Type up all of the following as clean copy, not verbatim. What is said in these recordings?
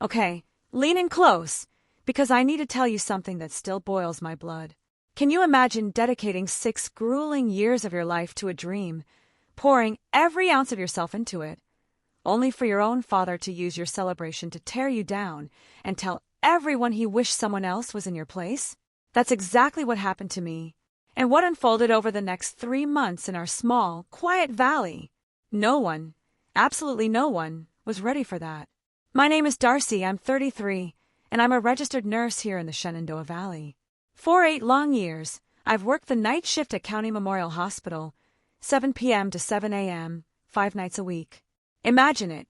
Okay, lean in close, because I need to tell you something that still boils my blood. Can you imagine dedicating 6 grueling years of your life to a dream, pouring every ounce of yourself into it, only for your own father to use your celebration to tear you down and tell everyone he wished someone else was in your place? That's exactly what happened to me, and what unfolded over the next 3 months in our small, quiet valley. No one, absolutely no one, was ready for that. My name is Darcy, I'm 33, and I'm a registered nurse here in the Shenandoah Valley. For 8 long years, I've worked the night shift at County Memorial Hospital, 7 p.m. to 7 a.m., 5 nights a week. Imagine it.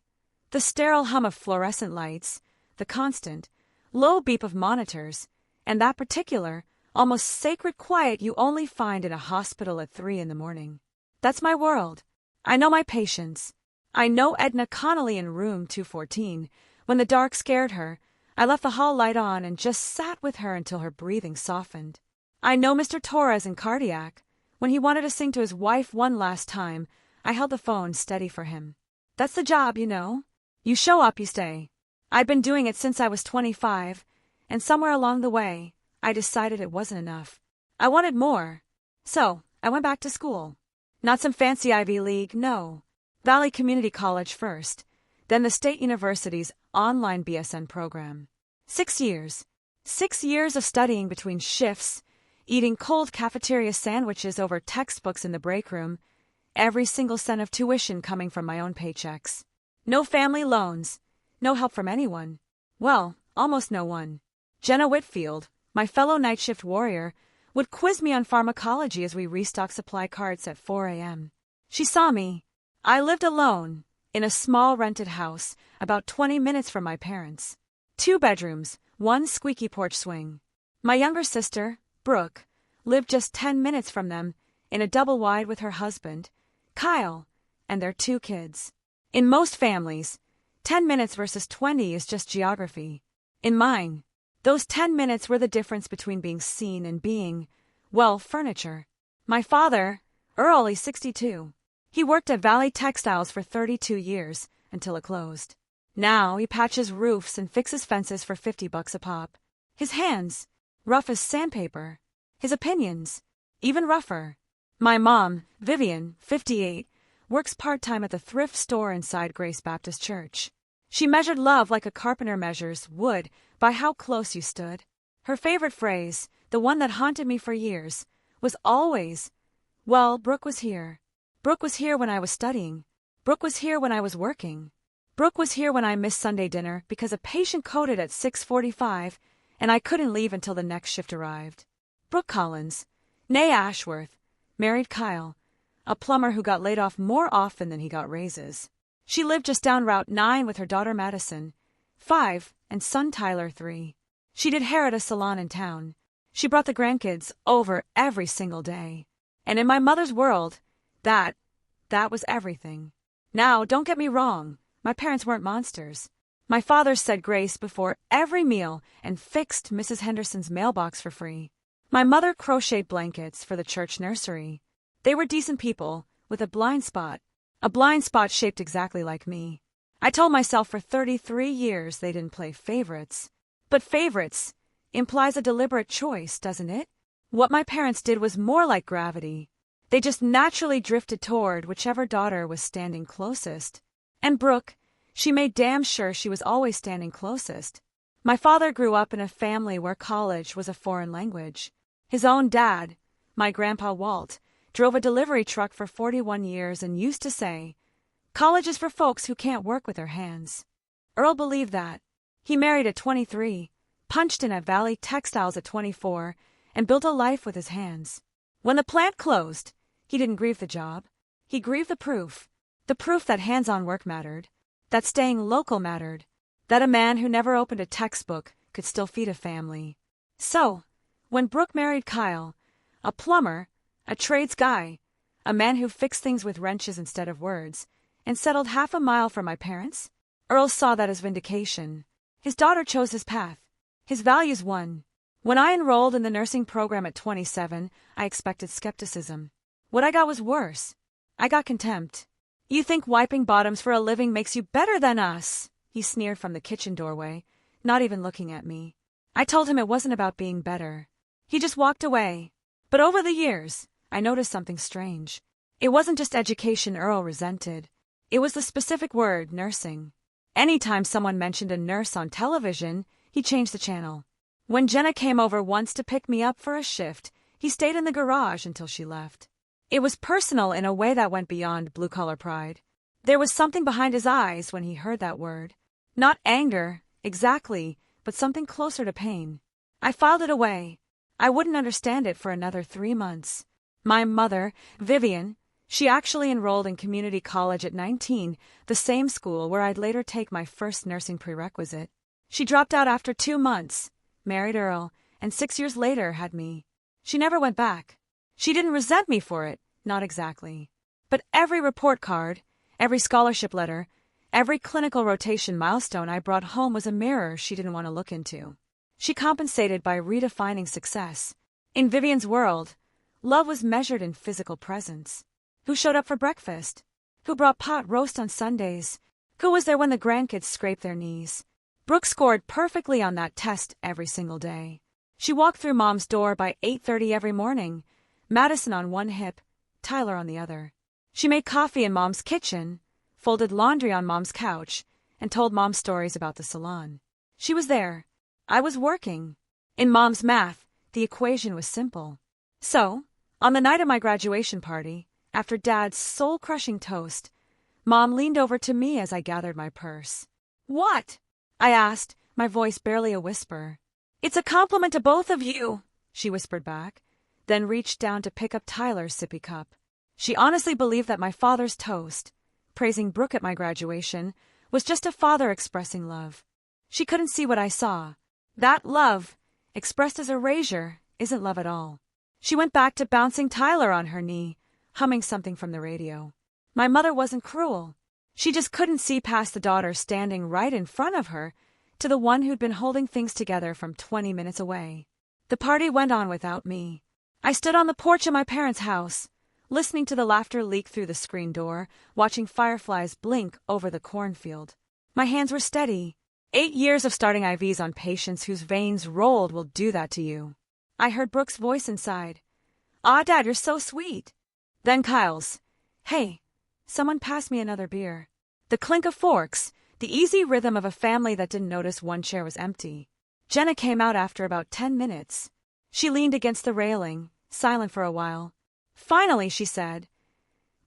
The sterile hum of fluorescent lights, the constant, low beep of monitors, and that particular, almost sacred quiet you only find in a hospital at 3 in the morning. That's my world. I know my patients. I know Edna Connolly in room 214. When the dark scared her, I left the hall light on and just sat with her until her breathing softened. I know Mr. Torres in cardiac. When he wanted to sing to his wife one last time, I held the phone steady for him. That's the job, you know. You show up, you stay. I'd been doing it since I was 25, and somewhere along the way, I decided it wasn't enough. I wanted more. So, I went back to school. Not some fancy Ivy League, no. Valley Community College first, then the State University's online BSN program. 6 years. 6 years of studying between shifts, eating cold cafeteria sandwiches over textbooks in the break room, every single cent of tuition coming from my own paychecks. No family loans, no help from anyone. Well, almost no one. Jenna Whitfield, my fellow night shift warrior, would quiz me on pharmacology as we restocked supply carts at 4 a.m. She saw me. I lived alone, in a small rented house, about 20 minutes from my parents. 2 bedrooms, 1 squeaky porch swing. My younger sister, Brooke, lived just 10 minutes from them, in a double-wide with her husband, Kyle, and their 2 kids. In most families, 10 minutes versus 20 is just geography. In mine, those 10 minutes were the difference between being seen and being, well, furniture. My father, Earl, is 62. He worked at Valley Textiles for 32 years, until it closed. Now he patches roofs and fixes fences for $50 a pop. His hands, rough as sandpaper. His opinions, even rougher. My mom, Vivian, 58, works part-time at the thrift store inside Grace Baptist Church. She measured love like a carpenter measures wood by how close you stood. Her favorite phrase, the one that haunted me for years, was always, well, Brooke was here. Brooke was here when I was studying. Brooke was here when I was working. Brooke was here when I missed Sunday dinner because a patient coded at 6:45 and I couldn't leave until the next shift arrived. Brooke Collins, née Ashworth, married Kyle, a plumber who got laid off more often than he got raises. She lived just down Route 9 with her daughter Madison, 5, and son Tyler, 3. She did hair at a salon in town. She brought the grandkids over every single day. And in my mother's world, that was everything. Now, don't get me wrong, my parents weren't monsters. My father said grace before every meal and fixed Mrs. Henderson's mailbox for free. My mother crocheted blankets for the church nursery. They were decent people, with a blind spot shaped exactly like me. I told myself for 33 years they didn't play favorites. But favorites implies a deliberate choice, doesn't it? What my parents did was more like gravity. They just naturally drifted toward whichever daughter was standing closest. And Brooke, she made damn sure she was always standing closest. My father grew up in a family where college was a foreign language. His own dad, my grandpa Walt, drove a delivery truck for 41 years and used to say, "College is for folks who can't work with their hands." Earl believed that. He married at 23, punched in at Valley Textiles at 24, and built a life with his hands. When the plant closed, he didn't grieve the job. He grieved the proof that hands-on work mattered, that staying local mattered, that a man who never opened a textbook could still feed a family. So, when Brooke married Kyle, a plumber, a trades guy, a man who fixed things with wrenches instead of words, and settled half a mile from my parents, Earl saw that as vindication. His daughter chose his path. His values won. When I enrolled in the nursing program at 27, I expected skepticism. What I got was worse. I got contempt. "You think wiping bottoms for a living makes you better than us?" he sneered from the kitchen doorway, not even looking at me. I told him it wasn't about being better. He just walked away. But over the years, I noticed something strange. It wasn't just education Earl resented. It was the specific word, nursing. Anytime someone mentioned a nurse on television, he changed the channel. When Jenna came over once to pick me up for a shift, he stayed in the garage until she left. It was personal in a way that went beyond blue-collar pride. There was something behind his eyes when he heard that word. Not anger, exactly, but something closer to pain. I filed it away. I wouldn't understand it for another 3 months. My mother, Vivian, she actually enrolled in community college at 19, the same school where I'd later take my first nursing prerequisite. She dropped out after 2 months, married Earl, and 6 years later had me. She never went back. She didn't resent me for it, not exactly. But every report card, every scholarship letter, every clinical rotation milestone I brought home was a mirror she didn't want to look into. She compensated by redefining success. In Vivian's world, love was measured in physical presence. Who showed up for breakfast? Who brought pot roast on Sundays? Who was there when the grandkids scraped their knees? Brooke scored perfectly on that test every single day. She walked through Mom's door by 8:30 every morning, Madison on one hip, Tyler on the other. She made coffee in Mom's kitchen, folded laundry on Mom's couch, and told Mom stories about the salon. She was there. I was working. In Mom's math, the equation was simple. So, on the night of my graduation party, after Dad's soul-crushing toast, Mom leaned over to me as I gathered my purse. "What?" I asked, my voice barely a whisper. "It's a compliment to both of you," she whispered back, then reached down to pick up Tyler's sippy cup. She honestly believed that my father's toast, praising Brooke at my graduation, was just a father expressing love. She couldn't see what I saw. That love, expressed as erasure, isn't love at all. She went back to bouncing Tyler on her knee, humming something from the radio. My mother wasn't cruel. She just couldn't see past the daughter standing right in front of her to the one who'd been holding things together from 20 minutes away. The party went on without me. I stood on the porch of my parents' house, listening to the laughter leak through the screen door, watching fireflies blink over the cornfield. My hands were steady. 8 years of starting IVs on patients whose veins rolled will do that to you. I heard Brooke's voice inside. "Aw, Dad, you're so sweet." Then Kyle's, "Hey, someone pass me another beer." The clink of forks, the easy rhythm of a family that didn't notice one chair was empty. Jenna came out after about 10 minutes. She leaned against the railing, silent for a while. Finally, she said,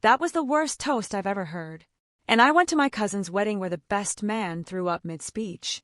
"That was the worst toast I've ever heard." And I went to my cousin's wedding where the best man threw up mid-speech.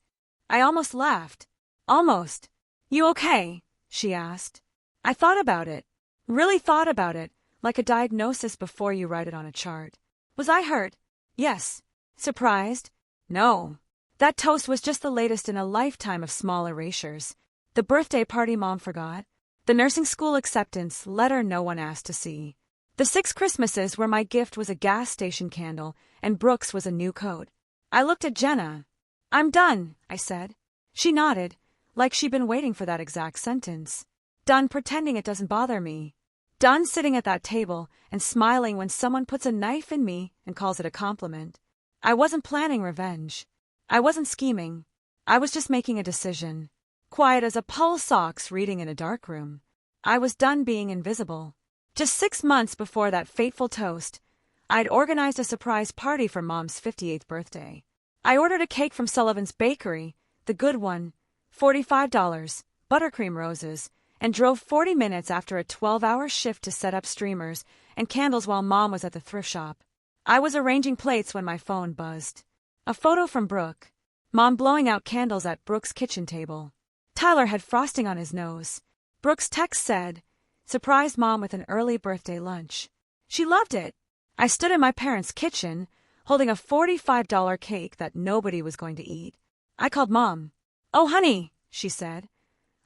I almost laughed. Almost. "You okay?" she asked. I thought about it. Really thought about it, like a diagnosis before you write it on a chart. Was I hurt? Yes. Surprised? No. That toast was just the latest in a lifetime of small erasures. The birthday party Mom forgot. The nursing school acceptance letter no one asked to see. The 6 Christmases where my gift was a gas station candle and Brooke's was a new coat. I looked at Jenna. "I'm done," I said. She nodded, like she'd been waiting for that exact sentence. Done pretending it doesn't bother me. Done sitting at that table and smiling when someone puts a knife in me and calls it a compliment. I wasn't planning revenge. I wasn't scheming. I was just making a decision. Quiet as a pulse ox reading in a dark room. I was done being invisible. Just 6 months before that fateful toast, I'd organized a surprise party for Mom's 58th birthday. I ordered a cake from Sullivan's Bakery, the good one, $45, buttercream roses, and drove 40 minutes after a 12-hour shift to set up streamers and candles while Mom was at the thrift shop. I was arranging plates when my phone buzzed. A photo from Brooke. Mom blowing out candles at Brooke's kitchen table. Tyler had frosting on his nose. Brooke's text said, "Surprised Mom with an early birthday lunch." She loved it. I stood in my parents' kitchen, holding a $45 cake that nobody was going to eat. I called Mom. "Oh, honey," she said.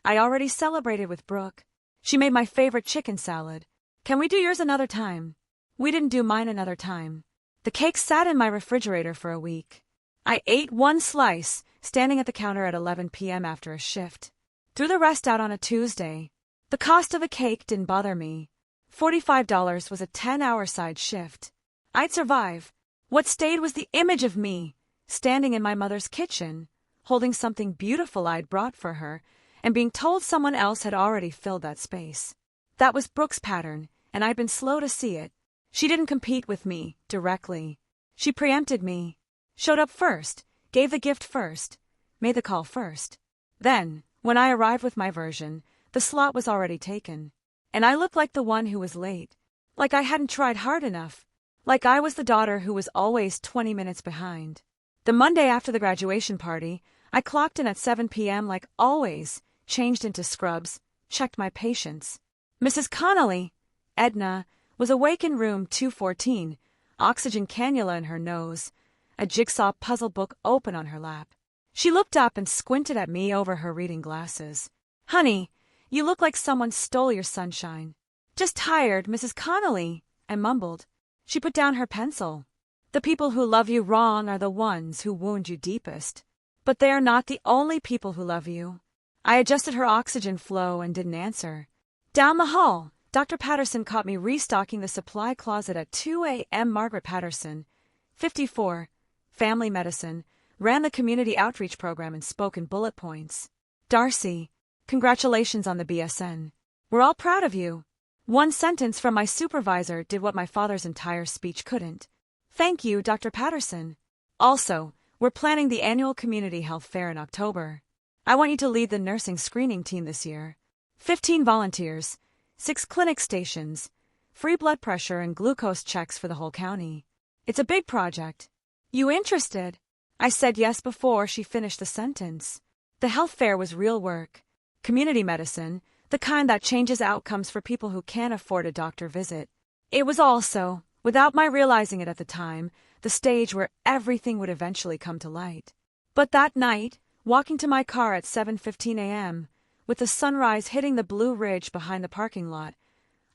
"I already celebrated with Brooke. She made my favorite chicken salad. Can we do yours another time?" We didn't do mine another time. The cake sat in my refrigerator for a week. I ate 1 slice, standing at the counter at 11 p.m. after a shift. Threw the rest out on a Tuesday. The cost of the cake didn't bother me. $45 was a 10-hour side shift. I'd survive. What stayed was the image of me, standing in my mother's kitchen, holding something beautiful I'd brought for her, and being told someone else had already filled that space. That was Brooke's pattern, and I'd been slow to see it. She didn't compete with me, directly. She preempted me. Showed up first, gave the gift first, made the call first. Then, when I arrived with my version, the slot was already taken. And I looked like the one who was late. Like I hadn't tried hard enough. Like I was the daughter who was always 20 minutes behind. The Monday after the graduation party, I clocked in at 7 p.m. like always, changed into scrubs, checked my patience. Mrs. Connolly, Edna, was awake in room 214, oxygen cannula in her nose, a jigsaw puzzle book open on her lap. She looked up and squinted at me over her reading glasses. "Honey, you look like someone stole your sunshine." "Just tired, Mrs. Connolly," I mumbled. She put down her pencil. "The people who love you wrong are the ones who wound you deepest. But they are not the only people who love you." I adjusted her oxygen flow and didn't answer. Down the hall, Dr. Patterson caught me restocking the supply closet at 2 a.m. Margaret Patterson, 54, family medicine, ran the community outreach program and spoke in bullet points. "Darcy, congratulations on the BSN. We're all proud of you." One sentence from my supervisor did what my father's entire speech couldn't. "Thank you, Dr. Patterson. Also, we're planning the annual community health fair in October. I want you to lead the nursing screening team this year. 15 volunteers, 6 clinic stations, free blood pressure and glucose checks for the whole county. It's a big project. You interested?" I said yes before she finished the sentence. The health fair was real work. Community medicine, the kind that changes outcomes for people who can't afford a doctor visit. It was also, without my realizing it at the time, the stage where everything would eventually come to light. But that night, walking to my car at 7:15 a.m., with the sunrise hitting the blue ridge behind the parking lot,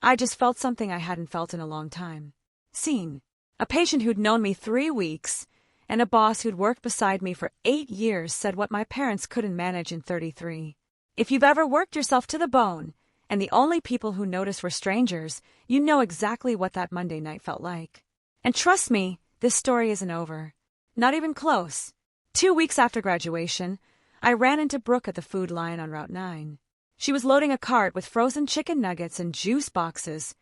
I just felt something I hadn't felt in a long time. Seen. A patient who'd known me 3 weeks, and a boss who'd worked beside me for 8 years said what my parents couldn't manage in 33. If you've ever worked yourself to the bone, and the only people who noticed were strangers, you know exactly what that Monday night felt like. And trust me, this story isn't over. Not even close. 2 weeks after graduation, I ran into Brooke at the Food Lion on Route 9. She was loading a cart with frozen chicken nuggets and juice boxes,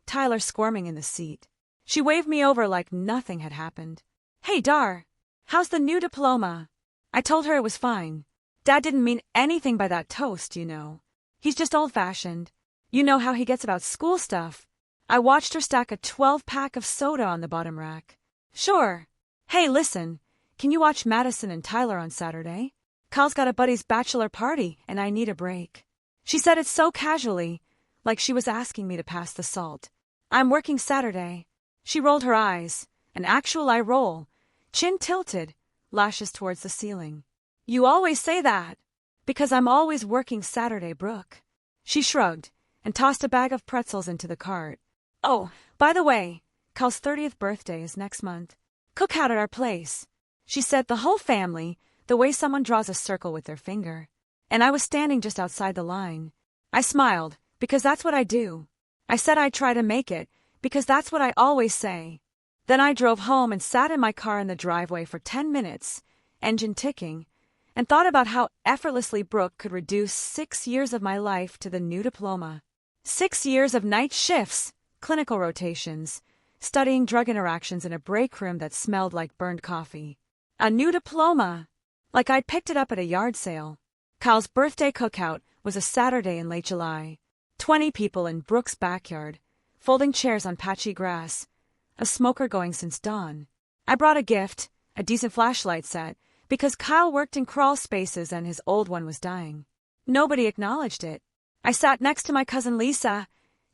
Tyler squirming in the seat. She waved me over like nothing had happened. "Hey, Dar, how's the new diploma?" I told her it was fine. Dad didn't mean anything by that toast, you know. He's just old-fashioned. You know how he gets about school stuff. I watched her stack a 12-pack of soda on the bottom rack. "Sure. Hey, listen, can you watch Madison and Tyler on Saturday? Kyle's got a buddy's bachelor party, and I need a break." She said it so casually, like she was asking me to pass the salt. "I'm working Saturday." She rolled her eyes, an actual eye roll, chin tilted, lashes towards the ceiling. "You always say that." "Because I'm always working Saturday, Brooke." She shrugged and tossed a bag of pretzels into the cart. "Oh, by the way, Kyle's 30th birthday is next month. Cookout at our place." She said the whole family, the way someone draws a circle with their finger. And I was standing just outside the line. I smiled, because that's what I do. I said I'd try to make it, because that's what I always say. Then I drove home and sat in my car in the driveway for 10 minutes, engine ticking, and thought about how effortlessly Brooke could reduce 6 years of my life to the new diploma. 6 years of night shifts, clinical rotations, studying drug interactions in a break room that smelled like burned coffee. A new diploma, like I'd picked it up at a yard sale. Kyle's birthday cookout was a Saturday in late July. 20 people in Brooke's backyard, folding chairs on patchy grass, a smoker going since dawn. I brought a gift, a decent flashlight set, because Kyle worked in crawl spaces and his old one was dying. Nobody acknowledged it. I sat next to my cousin Lisa,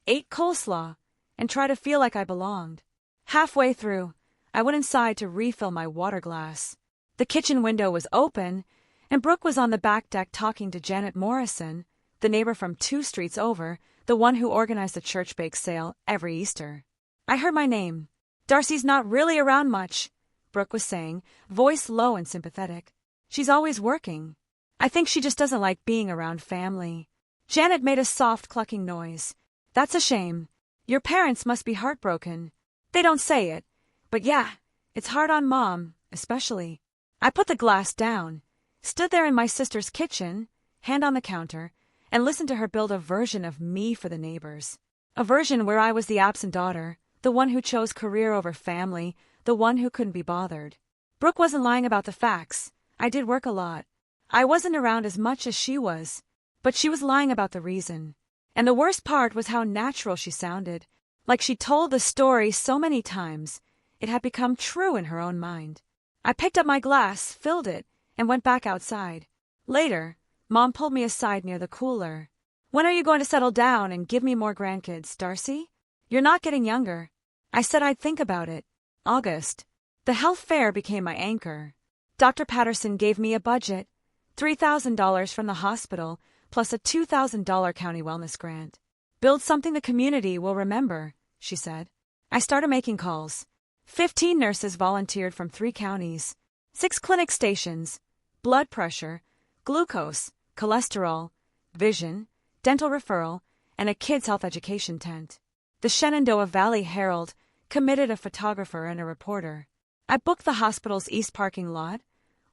ate coleslaw, and tried to feel like I belonged. Halfway through, I went inside to refill my water glass. The kitchen window was open, and Brooke was on the back deck talking to Janet Morrison, the neighbor from 2 streets over, the one who organized the church bake sale every Easter. I heard my name. "Darcy's not really around much," Brooke was saying, voice low and sympathetic. "She's always working. I think she just doesn't like being around family." Janet made a soft clucking noise. "That's a shame. Your parents must be heartbroken." "They don't say it. But yeah, it's hard on Mom, especially." I put the glass down, stood there in my sister's kitchen, hand on the counter, and listened to her build a version of me for the neighbors. A version where I was the absent daughter, the one who chose career over family, the one who couldn't be bothered. Brooke wasn't lying about the facts. I did work a lot. I wasn't around as much as she was, but she was lying about the reason. And the worst part was how natural she sounded, like she'd told the story so many times, it had become true in her own mind. I picked up my glass, filled it, and went back outside. Later, Mom pulled me aside near the cooler. "When are you going to settle down and give me more grandkids, Darcy? You're not getting younger." I said I'd think about it. August. The health fair became my anchor. Dr. Patterson gave me a budget, $3,000 from the hospital, plus a $2,000 county wellness grant. "Build something the community will remember," she said. I started making calls. 15 nurses volunteered from 3 counties, 6 clinic stations, blood pressure, glucose, cholesterol, vision, dental referral, and a kids' health education tent. The Shenandoah Valley Herald committed a photographer and a reporter. I booked the hospital's east parking lot,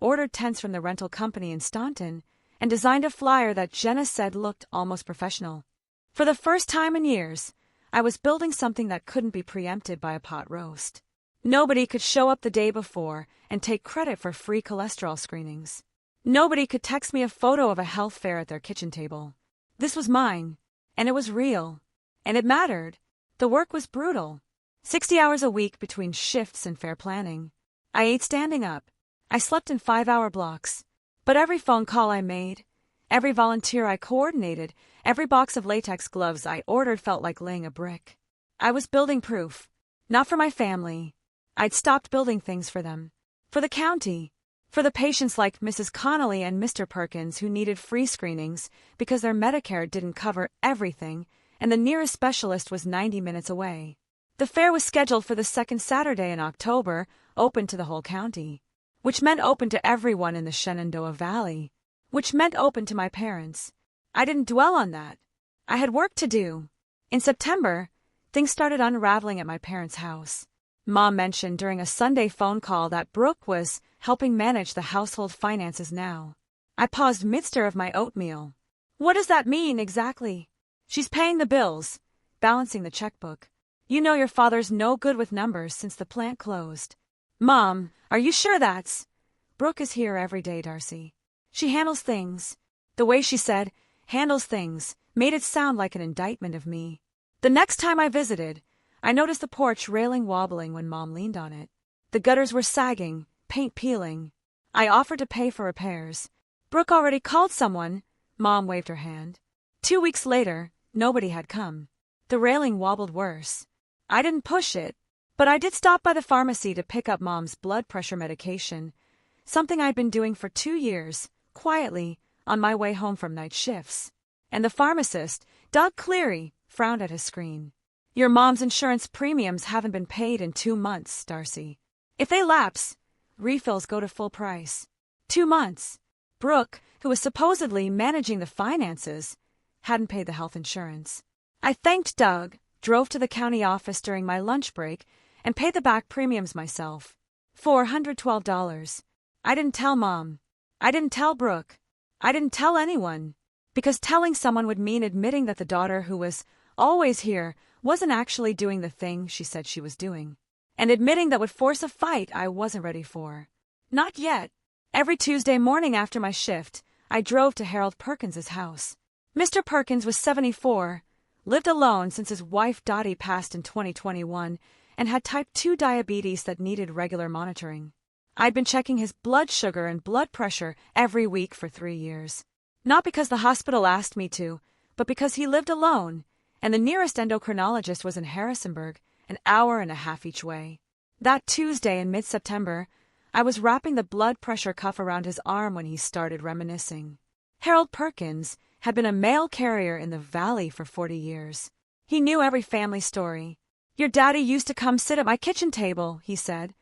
ordered tents from the rental company in Staunton, and designed a flyer that Jenna said looked almost professional. For the first time in years, I was building something that couldn't be preempted by a pot roast. Nobody could show up the day before and take credit for free cholesterol screenings. Nobody could text me a photo of a health fair at their kitchen table. This was mine, and it was real, and it mattered. The work was brutal. 60 hours a week between shifts and fair planning. I ate standing up. I slept in 5-hour blocks. But every phone call I made, every volunteer I coordinated, every box of latex gloves I ordered felt like laying a brick. I was building proof. Not for my family. I'd stopped building things for them. For the county. For the patients like Mrs. Connolly and Mr. Perkins who needed free screenings because their Medicare didn't cover everything and the nearest specialist was 90 minutes away. The fair was scheduled for the second Saturday in October, open to the whole county, which meant open to everyone in the Shenandoah Valley, which meant open to my parents. I didn't dwell on that. I had work to do. In September, things started unraveling at my parents' house. Mom mentioned during a Sunday phone call that Brooke was helping manage the household finances now. I paused midster of my oatmeal. What does that mean exactly? She's paying the bills, balancing the checkbook. You know your father's no good with numbers since the plant closed. Mom, are you sure that's? Brooke is here every day, Darcy. She handles things. The way she said, handles things, made it sound like an indictment of me. The next time I visited, I noticed the porch railing wobbling when Mom leaned on it. The gutters were sagging, paint peeling. I offered to pay for repairs. Brooke already called someone. Mom waved her hand. 2 weeks later, nobody had come. The railing wobbled worse. I didn't push it, but I did stop by the pharmacy to pick up Mom's blood pressure medication, something I'd been doing for 2 years, quietly, on my way home from night shifts. And the pharmacist, Doug Cleary, frowned at his screen. Your mom's insurance premiums haven't been paid in 2 months, Darcy. If they lapse, refills go to full price. 2 months. Brooke, who was supposedly managing the finances, hadn't paid the health insurance. I thanked Doug, drove to the county office during my lunch break, and paid the back premiums myself. $412. I didn't tell Mom. I didn't tell Brooke. I didn't tell anyone. Because telling someone would mean admitting that the daughter who was always here wasn't actually doing the thing she said she was doing. And admitting that would force a fight I wasn't ready for. Not yet. Every Tuesday morning after my shift, I drove to Harold Perkins's house. Mr. Perkins was 74, lived alone since his wife Dottie passed in 2021, and had type 2 diabetes that needed regular monitoring. I'd been checking his blood sugar and blood pressure every week for 3 years. Not because the hospital asked me to, but because he lived alone, and the nearest endocrinologist was in Harrisonburg, an hour and a half each way. That Tuesday in mid-September, I was wrapping the blood pressure cuff around his arm when he started reminiscing. Harold Perkins had been a mail carrier in the valley for 40 years. He knew every family story. Your daddy used to come sit at my kitchen table, he said,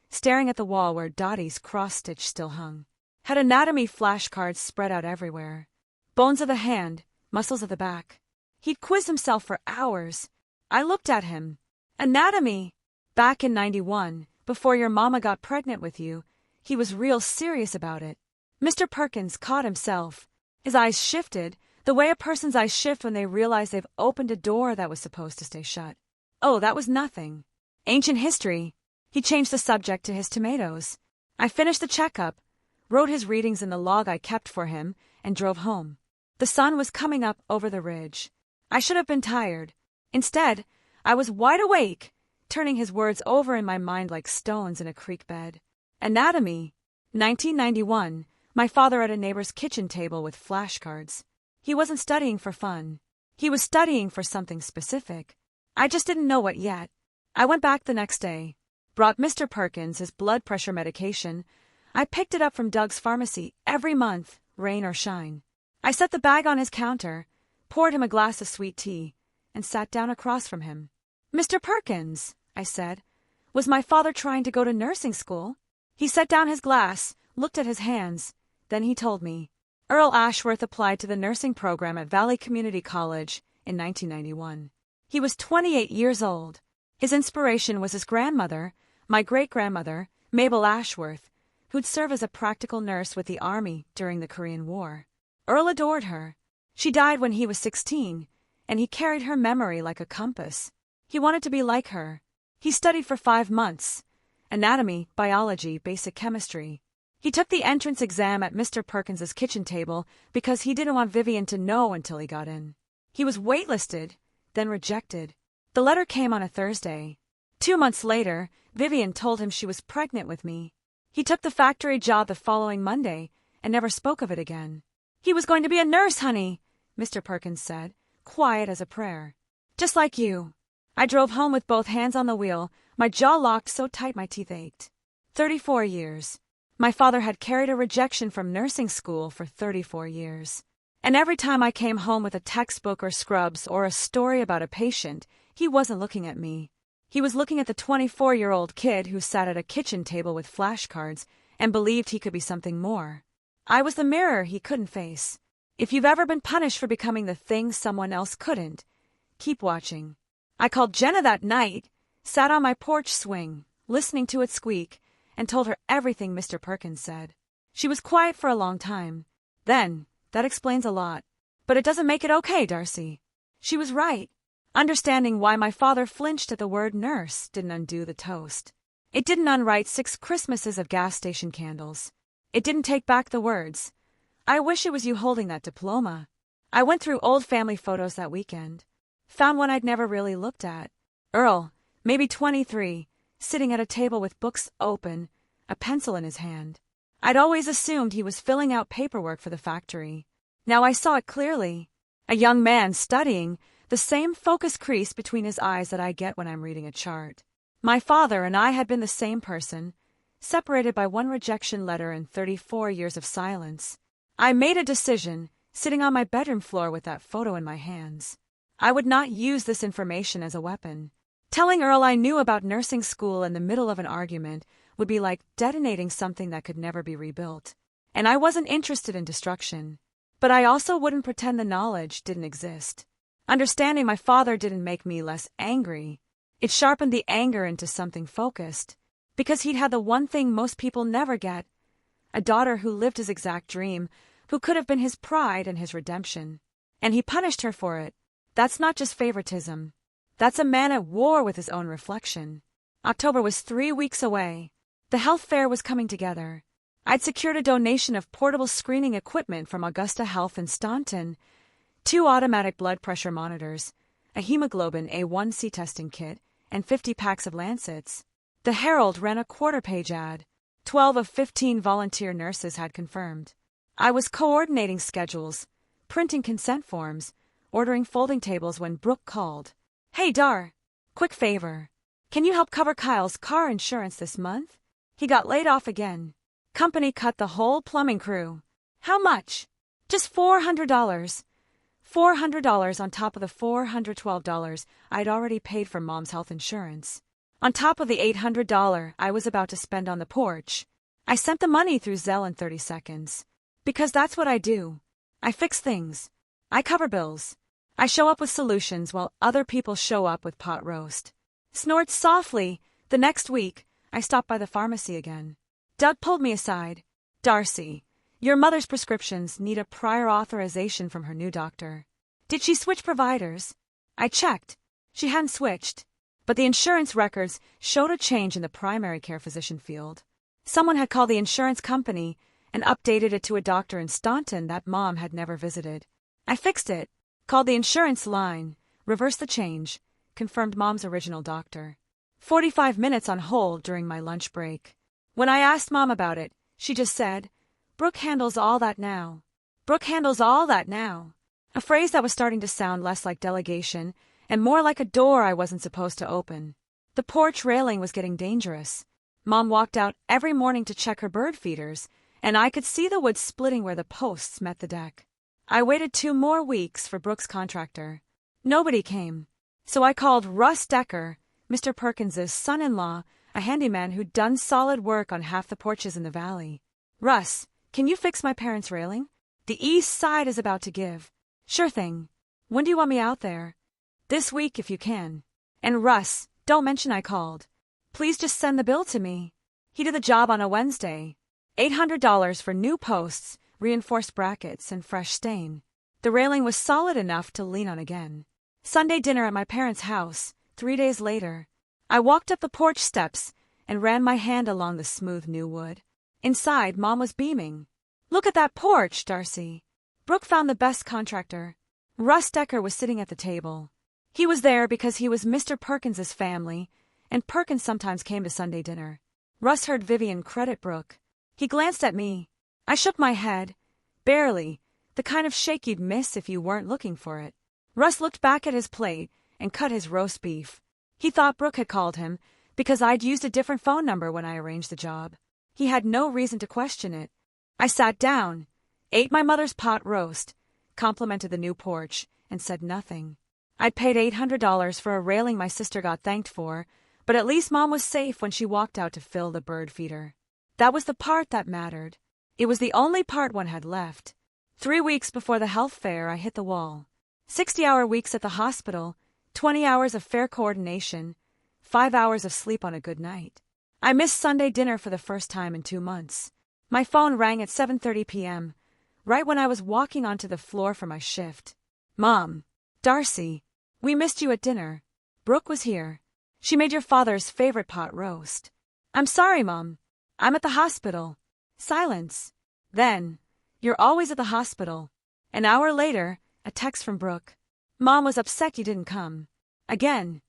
staring at the wall where Dottie's cross-stitch still hung. Had anatomy flashcards spread out everywhere. Bones of the hand, muscles of the back. He'd quizzed himself for hours. I looked at him. Anatomy. Back in '91, before your mama got pregnant with you, He was real serious about it. Mr. Perkins caught himself. His eyes shifted, the way a person's eyes shift when they realize they've opened a door that was supposed to stay shut. Oh, that was nothing. Ancient history. He changed the subject to his tomatoes. I finished the checkup, wrote his readings in the log I kept for him, and drove home. The sun was coming up over the ridge. I should have been tired. Instead, I was wide awake, turning his words over in my mind like stones in a creek bed. Anatomy. 1991. My father at a neighbor's kitchen table with flashcards. He wasn't studying for fun. He was studying for something specific. I just didn't know what yet. I went back the next day, brought Mr. Perkins his blood pressure medication. I picked it up from Doug's pharmacy every month, rain or shine. I set the bag on his counter, poured him a glass of sweet tea, and sat down across from him. "Mr. Perkins," I said, "was my father trying to go to nursing school?" He set down his glass, looked at his hands. Then he told me. Earl Ashworth applied to the nursing program at Valley Community College in 1991. He was 28 years old. His inspiration was his grandmother, my great-grandmother, Mabel Ashworth, who'd served as a practical nurse with the Army during the Korean War. Earl adored her. She died when he was 16, and he carried her memory like a compass. He wanted to be like her. He studied for 5 months. Anatomy, biology, basic chemistry. He took the entrance exam at Mr. Perkins's kitchen table because he didn't want Vivian to know until he got in. He was waitlisted, then rejected. The letter came on a Thursday. 2 months later, Vivian told him she was pregnant with me. He took the factory job the following Monday and never spoke of it again. "He was going to be a nurse, honey," Mr. Perkins said, quiet as a prayer. "Just like you." I drove home with both hands on the wheel, my jaw locked so tight my teeth ached. 34 years. My father had carried a rejection from nursing school for 34 years. And every time I came home with a textbook or scrubs or a story about a patient, he wasn't looking at me. He was looking at the 24-year-old kid who sat at a kitchen table with flashcards and believed he could be something more. I was the mirror he couldn't face. If you've ever been punished for becoming the thing someone else couldn't, keep watching. I called Jenna that night, sat on my porch swing, listening to it squeak, and told her everything Mr. Perkins said. She was quiet for a long time. Then, that explains a lot. But it doesn't make it okay, Darcy. She was right. Understanding why my father flinched at the word nurse didn't undo the toast. It didn't unwrite 6 Christmases of gas station candles. It didn't take back the words, "I wish it was you holding that diploma." I went through old family photos that weekend. Found one I'd never really looked at. Earl, maybe 23, sitting at a table with books open, a pencil in his hand. I'd always assumed he was filling out paperwork for the factory. Now I saw it clearly. A young man studying, the same focus crease between his eyes that I get when I'm reading a chart. My father and I had been the same person, separated by 1 rejection letter and 34 years of silence. I made a decision, sitting on my bedroom floor with that photo in my hands. I would not use this information as a weapon. Telling Earl I knew about nursing school in the middle of an argument would be like detonating something that could never be rebuilt. And I wasn't interested in destruction. But I also wouldn't pretend the knowledge didn't exist. Understanding my father didn't make me less angry. It sharpened the anger into something focused. Because he'd had the one thing most people never get. A daughter who lived his exact dream, who could have been his pride and his redemption. And he punished her for it. That's not just favoritism. That's a man at war with his own reflection. October was 3 weeks away. The health fair was coming together. I'd secured a donation of portable screening equipment from Augusta Health in Staunton, 2 automatic blood pressure monitors, a hemoglobin A1C testing kit, and 50 packs of Lancets. The Herald ran a quarter-page ad. 12 of 15 volunteer nurses had confirmed. I was coordinating schedules, printing consent forms, ordering folding tables when Brooke called. "Hey, Dar, quick favor. Can you help cover Kyle's car insurance this month? He got laid off again. Company cut the whole plumbing crew." "How much?" "Just $400. $400 on top of the $412 I'd already paid for Mom's health insurance. On top of the $800 I was about to spend on the porch. I sent the money through Zelle in 30 seconds. Because that's what I do. I fix things. I cover bills. I show up with solutions while other people show up with pot roast. Snored softly. The next week, I stopped by the pharmacy again. Doug pulled me aside. Darcy, your mother's prescriptions need a prior authorization from her new doctor. Did she switch providers? I checked. She hadn't switched, but the insurance records showed a change in the primary care physician field. Someone had called the insurance company and updated it to a doctor in Staunton that Mom had never visited. I fixed it, called the insurance line, reversed the change, confirmed Mom's original doctor. 45 minutes on hold during my lunch break. When I asked Mom about it, she just said, "Brooke handles all that now." Brooke handles all that now. A phrase that was starting to sound less like delegation and more like a door I wasn't supposed to open. The porch railing was getting dangerous. Mom walked out every morning to check her bird feeders, and I could see the wood splitting where the posts met the deck. I waited 2 more weeks for Brooke's contractor. Nobody came, so I called Russ Decker, Mr. Perkins's son-in-law, a handyman who'd done solid work on half the porches in the valley. "Russ, can you fix my parents' railing? The east side is about to give." "Sure thing. When do you want me out there?" "This week if you can. And Russ, don't mention I called. Please just send the bill to me." He did the job on a Wednesday. $800 for new posts, reinforced brackets, and fresh stain. The railing was solid enough to lean on again. Sunday dinner at my parents' house, 3 days later. I walked up the porch steps and ran my hand along the smooth new wood. Inside, Mom was beaming. "Look at that porch, Darcy. Brooke found the best contractor." Russ Decker was sitting at the table. He was there because he was Mr. Perkins's family, and Perkins sometimes came to Sunday dinner. Russ heard Vivian credit Brooke. He glanced at me. I shook my head. Barely, the kind of shake you'd miss if you weren't looking for it. Russ looked back at his plate and cut his roast beef. He thought Brooke had called him because I'd used a different phone number when I arranged the job. He had no reason to question it. I sat down, ate my mother's pot roast, complimented the new porch, and said nothing. I'd paid $800 for a railing my sister got thanked for, but at least Mom was safe when she walked out to fill the bird feeder. That was the part that mattered. It was the only part one had left. 3 weeks before the health fair, I hit the wall. 60-hour weeks at the hospital, 20 hours of fair coordination, 5 hours of sleep on a good night. I missed Sunday dinner for the first time in 2 months. My phone rang at 7:30 p.m., right when I was walking onto the floor for my shift. "Mom, Darcy, we missed you at dinner. Brooke was here. She made your father's favorite pot roast." "I'm sorry, Mom. I'm at the hospital." Silence. Then, "You're always at the hospital." An hour later, a text from Brooke. "Mom was upset you didn't come." Again,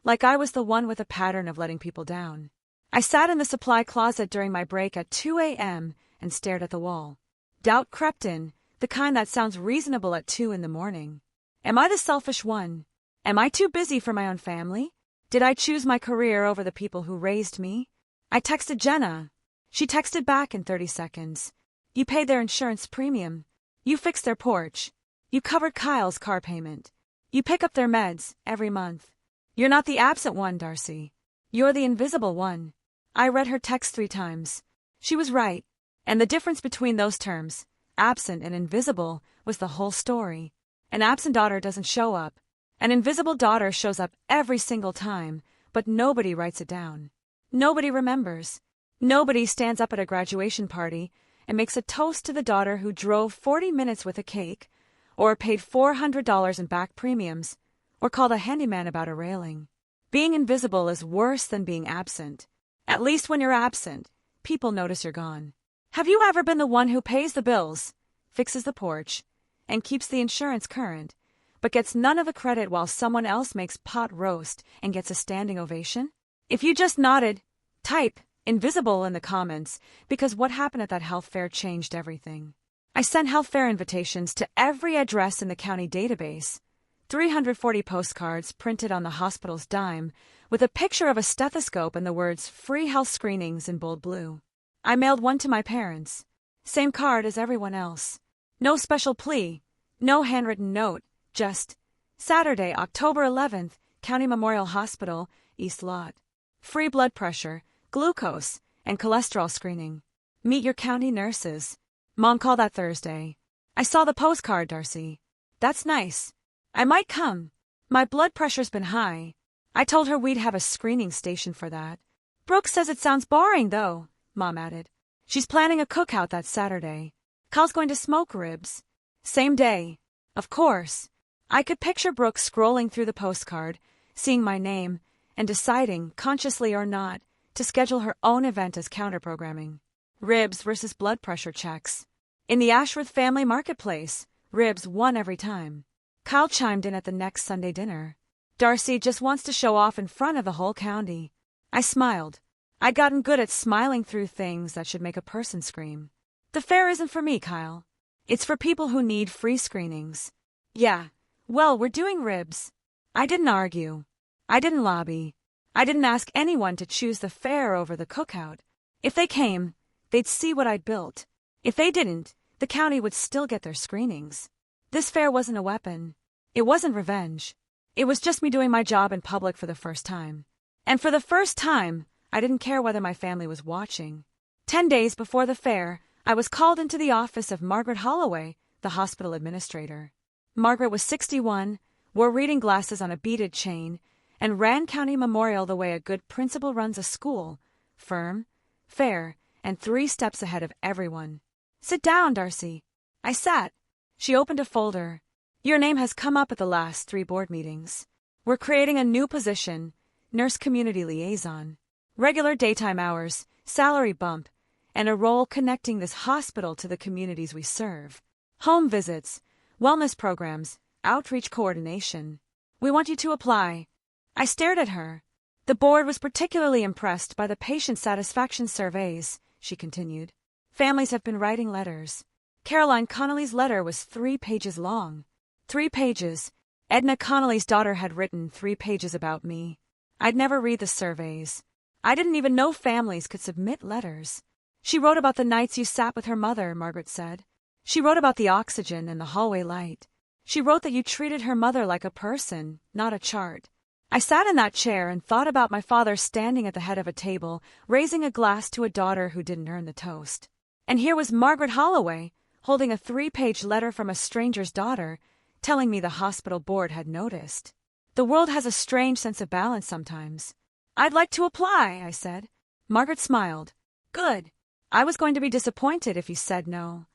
like I was the one with a pattern of letting people down. I sat in the supply closet during my break at 2 a.m. and stared at the wall. Doubt crept in, the kind that sounds reasonable at 2 in the morning. Am I the selfish one? Am I too busy for my own family? Did I choose my career over the people who raised me? I texted Jenna. She texted back in 30 seconds. "You paid their insurance premium. You fixed their porch. You covered Kyle's car payment. You pick up their meds every month. You're not the absent one, Darcy. You're the invisible one." I read her text 3 times. She was right, and the difference between those terms, absent and invisible, was the whole story. An absent daughter doesn't show up. An invisible daughter shows up every single time, but nobody writes it down. Nobody remembers. Nobody stands up at a graduation party and makes a toast to the daughter who drove 40 minutes with a cake, or paid $400 in back premiums, or called a handyman about a railing. Being invisible is worse than being absent. At least when you're absent, people notice you're gone. Have you ever been the one who pays the bills, fixes the porch, and keeps the insurance current, but gets none of the credit while someone else makes pot roast and gets a standing ovation? If you just nodded, type "invisible" in the comments, because what happened at that health fair changed everything. I sent health fair invitations to every address in the county database. 340 postcards printed on the hospital's dime, with a picture of a stethoscope and the words "free health screenings" in bold blue. I mailed one to my parents. Same card as everyone else. No special plea, no handwritten note, just Saturday, October 11th, County Memorial Hospital, East Lot. Free blood pressure, glucose, and cholesterol screening. Meet your county nurses. Mom called that Thursday. "I saw the postcard, Darcy. That's nice. I might come. My blood pressure's been high." I told her we'd have a screening station for that. "Brooke says it sounds boring, though. Mom added. She's planning a cookout that Saturday. Kyle's going to smoke ribs. Same day. Of course. I could picture Brooke scrolling through the postcard, seeing my name, and deciding, consciously or not, to schedule her own event as counter-programming. Ribs versus blood pressure checks. In the Ashworth family marketplace, ribs won every time. Kyle chimed in at the next Sunday dinner. Darcy just wants to show off in front of the whole county. I smiled. I'd gotten good at smiling through things that should make a person scream. The fair isn't for me, Kyle. It's for people who need free screenings. Yeah, well, we're doing ribs. I didn't argue. I didn't lobby. I didn't ask anyone to choose the fair over the cookout. If they came, they'd see what I'd built. If they didn't, the county would still get their screenings. This fair wasn't a weapon. It wasn't revenge. It was just me doing my job in public for the first time. And for the first time, I didn't care whether my family was watching. 10 days before the fair, I was called into the office of Margaret Holloway, the hospital administrator. Margaret was 61, wore reading glasses on a beaded chain, and ran County Memorial the way a good principal runs a school, firm, fair, and 3 steps ahead of everyone. Sit down, Darcy. I sat. She opened a folder. Your name has come up at the last 3 board meetings. We're creating a new position, nurse community liaison. Regular daytime hours, salary bump, and a role connecting this hospital to the communities we serve. Home visits, wellness programs, outreach coordination. We want you to apply. I stared at her. The board was particularly impressed by the patient satisfaction surveys, she continued. Families have been writing letters. Caroline Connolly's letter was 3 pages long. 3 pages. Edna Connolly's daughter had written 3 pages about me. I'd never read the surveys. I didn't even know families could submit letters. She wrote about the nights you sat with her mother, Margaret said. She wrote about the oxygen and the hallway light. She wrote that you treated her mother like a person, not a chart. I sat in that chair and thought about my father standing at the head of a table, raising a glass to a daughter who didn't earn the toast. And here was Margaret Holloway, holding a 3-page letter from a stranger's daughter, telling me the hospital board had noticed. The world has a strange sense of balance sometimes. I'd like to apply, I said. Margaret smiled. Good. I was going to be disappointed if you said no.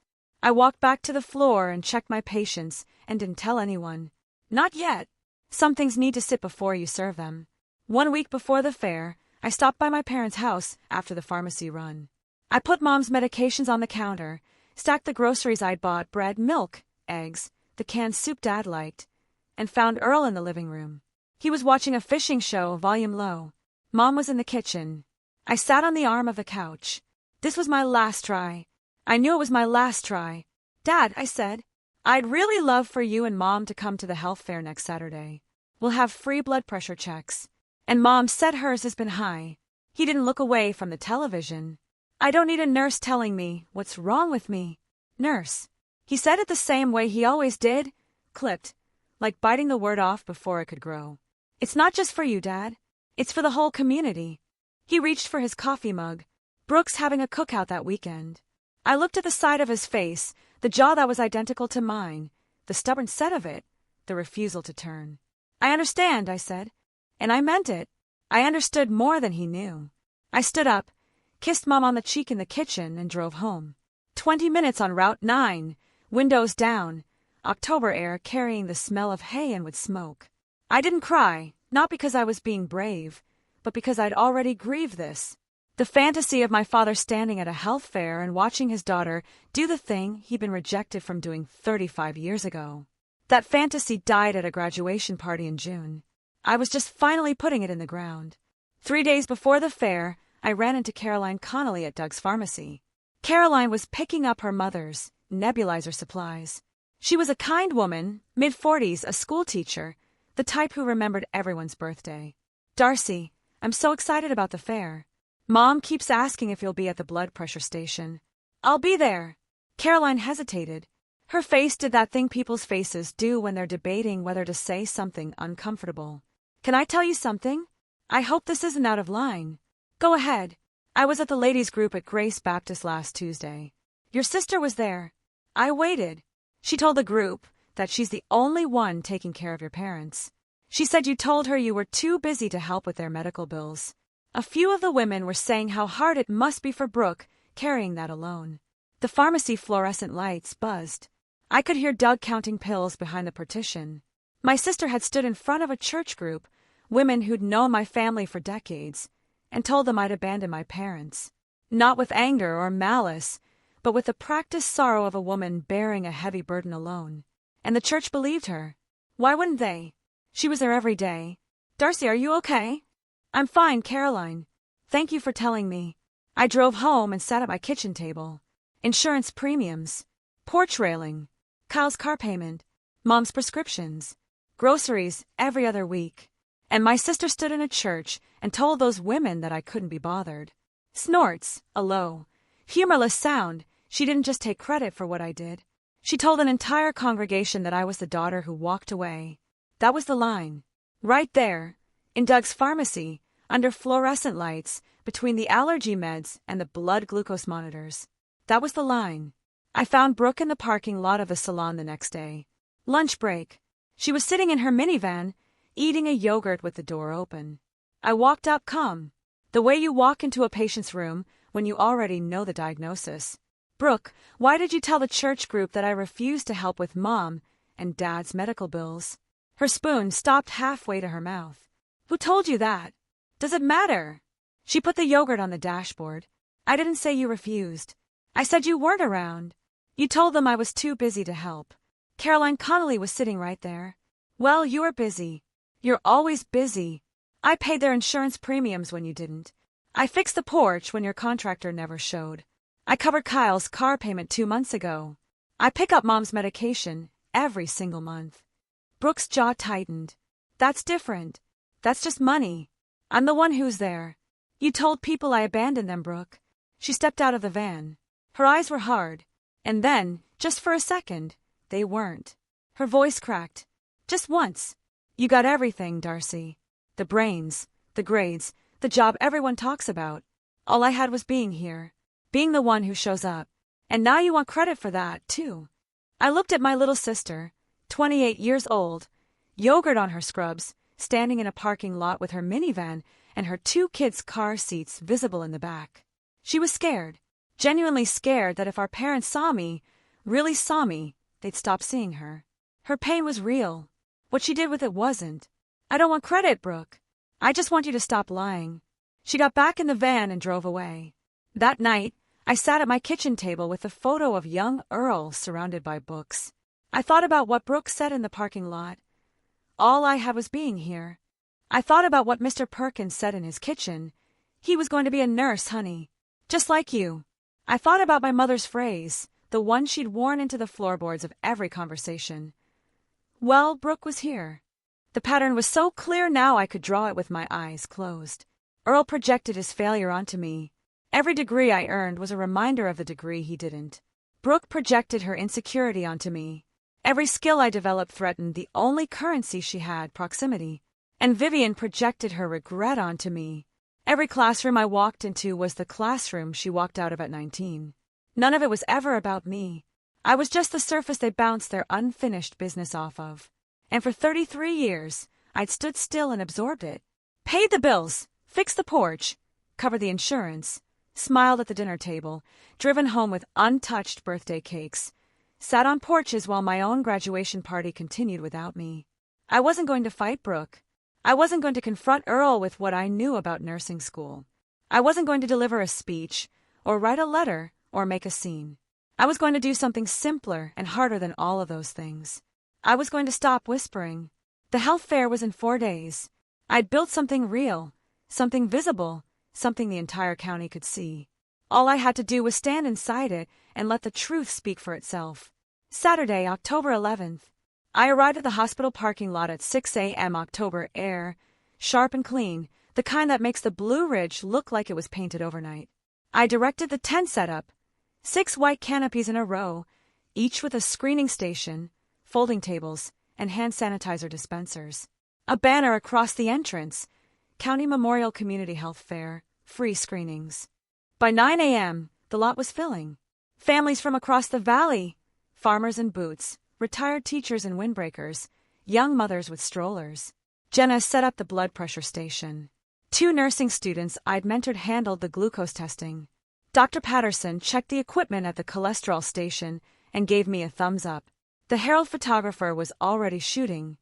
I walked back to the floor and checked my patients and didn't tell anyone. Not yet. Some things need to sit before you serve them. 1 week before the fair, I stopped by my parents' house after the pharmacy run. I put Mom's medications on the counter, stacked the groceries I'd bought, bread, milk, eggs, the canned soup Dad liked, and found Earl in the living room. He was watching a fishing show, volume low. Mom was in the kitchen. I sat on the arm of the couch. This was my last try. I knew it was my last try. Dad, I said, I'd really love for you and Mom to come to the health fair next Saturday. We'll have free blood pressure checks. And Mom said hers has been high. He didn't look away from the television. I don't need a nurse telling me what's wrong with me. Nurse. He said it the same way he always did, clipped, like biting the word off before it could grow. It's not just for you, Dad. It's for the whole community. He reached for his coffee mug. Brooke's having a cookout that weekend. I looked at the side of his face, the jaw that was identical to mine, the stubborn set of it, the refusal to turn. I understand, I said. And I meant it. I understood more than he knew. I stood up, kissed Mom on the cheek in the kitchen, and drove home. 20 minutes on Route 9, windows down, October air carrying the smell of hay and wood smoke. I didn't cry, not because I was being brave, but because I'd already grieved this. The fantasy of my father standing at a health fair and watching his daughter do the thing he'd been rejected from doing 35 years ago. That fantasy died at a graduation party in June. I was just finally putting it in the ground. 3 days before the fair, I ran into Caroline Connolly at Doug's pharmacy. Caroline was picking up her mother's nebulizer supplies. She was a kind woman, mid-40s, a school teacher, the type who remembered everyone's birthday. Darcy, I'm so excited about the fair. Mom keeps asking if you'll be at the blood pressure station. I'll be there. Caroline hesitated. Her face did that thing people's faces do when they're debating whether to say something uncomfortable. Can I tell you something? I hope this isn't out of line. Go ahead. I was at the ladies' group at Grace Baptist last Tuesday. Your sister was there. I waited. She told the group that she's the only one taking care of your parents. She said you told her you were too busy to help with their medical bills. A few of the women were saying how hard it must be for Brooke, carrying that alone. The pharmacy fluorescent lights buzzed. I could hear Doug counting pills behind the partition. My sister had stood in front of a church group, women who'd known my family for decades, and told them I'd abandoned my parents. Not with anger or malice, but with the practiced sorrow of a woman bearing a heavy burden alone. And the church believed her. Why wouldn't they? She was there every day. Darcy, are you okay? I'm fine, Caroline. Thank you for telling me. I drove home and sat at my kitchen table. Insurance premiums, porch railing, Kyle's car payment, Mom's prescriptions, groceries every other week. And my sister stood in a church and told those women that I couldn't be bothered. Snorts, a low, humorless sound. She didn't just take credit for what I did. She told an entire congregation that I was the daughter who walked away. That was the line. Right there, in Doug's pharmacy, under fluorescent lights, between the allergy meds and the blood glucose monitors. That was the line. I found Brooke in the parking lot of the salon the next day. Lunch break. She was sitting in her minivan, eating a yogurt with the door open. I walked up calm, the way you walk into a patient's room when you already know the diagnosis. Brooke, why did you tell the church group that I refused to help with Mom and Dad's medical bills? Her spoon stopped halfway to her mouth. Who told you that? Does it matter? She put the yogurt on the dashboard. I didn't say you refused. I said you weren't around. You told them I was too busy to help. Caroline Connolly was sitting right there. Well, you were busy. You're always busy. I paid their insurance premiums when you didn't. I fixed the porch when your contractor never showed. I covered Kyle's car payment 2 months ago. I pick up Mom's medication every single month. Brooke's jaw tightened. That's different. That's just money. I'm the one who's there. You told people I abandoned them, Brooke. She stepped out of the van. Her eyes were hard. And then, just for a second, they weren't. Her voice cracked. Just once. You got everything, Darcy. The brains, the grades, the job everyone talks about. All I had was being here. Being the one who shows up. And now you want credit for that, too. I looked at my little sister, 28 years old, yogurt on her scrubs, standing in a parking lot with her minivan and her 2 kids' car seats visible in the back. She was scared, genuinely scared that if our parents saw me, really saw me, they'd stop seeing her. Her pain was real. What she did with it wasn't. I don't want credit, Brooke. I just want you to stop lying. She got back in the van and drove away. That night, I sat at my kitchen table with a photo of young Earl surrounded by books. I thought about what Brooke said in the parking lot. All I had was being here. I thought about what Mr. Perkins said in his kitchen. He was going to be a nurse, honey. Just like you. I thought about my mother's phrase, the one she'd worn into the floorboards of every conversation. Well, Brooke was here. The pattern was so clear now I could draw it with my eyes closed. Earl projected his failure onto me. Every degree I earned was a reminder of the degree he didn't. Brooke projected her insecurity onto me. Every skill I developed threatened the only currency she had, proximity. And Vivian projected her regret onto me. Every classroom I walked into was the classroom she walked out of at 19. None of it was ever about me. I was just the surface they bounced their unfinished business off of. And for 33 years, I'd stood still and absorbed it. Paid the bills, fixed the porch, covered the insurance, smiled at the dinner table, driven home with untouched birthday cakes, sat on porches while my own graduation party continued without me. I wasn't going to fight Brooke. I wasn't going to confront Earl with what I knew about nursing school. I wasn't going to deliver a speech, or write a letter, or make a scene. I was going to do something simpler and harder than all of those things. I was going to stop whispering. The health fair was in 4 days. I'd built something real, something visible, something the entire county could see. All I had to do was stand inside it and let the truth speak for itself. Saturday, October 11th. I arrived at the hospital parking lot at 6 a.m. October air, sharp and clean, the kind that makes the Blue Ridge look like it was painted overnight. I directed the tent setup, 6 white canopies in a row, each with a screening station, folding tables, and hand sanitizer dispensers. A banner across the entrance, County Memorial Community Health Fair, free screenings. By 9 a.m., the lot was filling. Families from across the valley, farmers in boots, retired teachers in windbreakers, young mothers with strollers. Jenna set up the blood pressure station. 2 nursing students I'd mentored handled the glucose testing. Dr. Patterson checked the equipment at the cholesterol station and gave me a thumbs up. The Herald photographer was already shooting.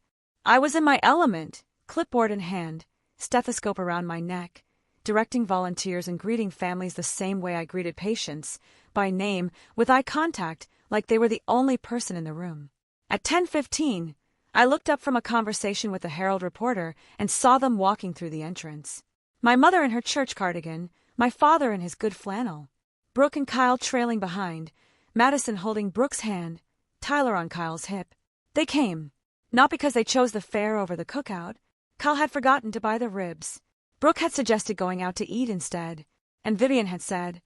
I was in my element, clipboard in hand, stethoscope around my neck, directing volunteers and greeting families the same way I greeted patients, by name, with eye contact, like they were the only person in the room. At 10:15, I looked up from a conversation with the Herald reporter and saw them walking through the entrance. My mother in her church cardigan, my father in his good flannel, Brooke and Kyle trailing behind, Madison holding Brooke's hand, Tyler on Kyle's hip. They came, not because they chose the fare over the cookout. Kyle had forgotten to buy the ribs. Brooke had suggested going out to eat instead, and Vivian had said,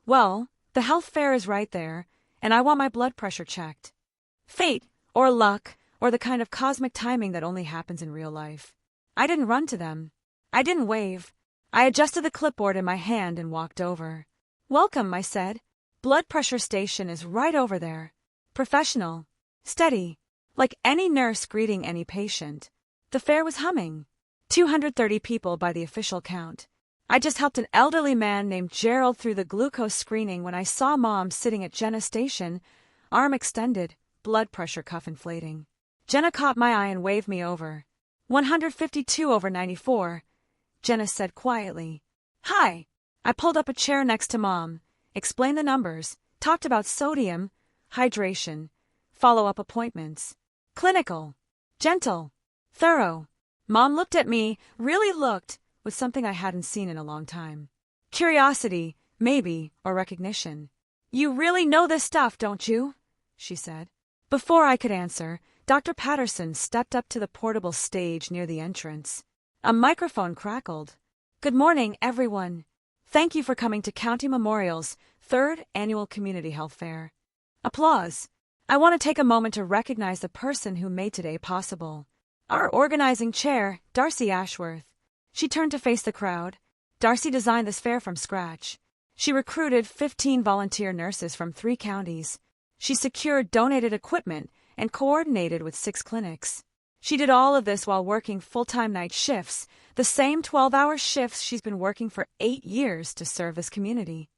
"Well, the health fair is right there, and I want my blood pressure checked." Fate, or luck, or the kind of cosmic timing that only happens in real life. I didn't run to them. I didn't wave. I adjusted the clipboard in my hand and walked over. "Welcome," I said. "Blood pressure station is right over there." Professional. Steady. Like any nurse greeting any patient. The fair was humming. 230 people by the official count. I just helped an elderly man named Gerald through the glucose screening when I saw Mom sitting at Jenna's station, arm extended, blood pressure cuff inflating. Jenna caught my eye and waved me over. 152/94, Jenna said quietly. "Hi." I pulled up a chair next to Mom, explained the numbers, talked about sodium, hydration, follow-up appointments. Clinical. Gentle. Thorough. Mom looked at me, really looked, with something I hadn't seen in a long time. Curiosity, maybe, or recognition. "You really know this stuff, don't you?" she said. Before I could answer, Dr. Patterson stepped up to the portable stage near the entrance. A microphone crackled. "Good morning, everyone. Thank you for coming to County Memorial's 3rd Annual Community Health Fair." Applause. I want to take a moment to recognize the person who made today possible. Our organizing chair, Darcy Ashworth. She turned to face the crowd. Darcy designed this fair from scratch. She recruited 15 volunteer nurses from 3 counties. She secured donated equipment and coordinated with 6 clinics. She did all of this while working full-time night shifts, the same 12-hour shifts she's been working for 8 years to serve this community.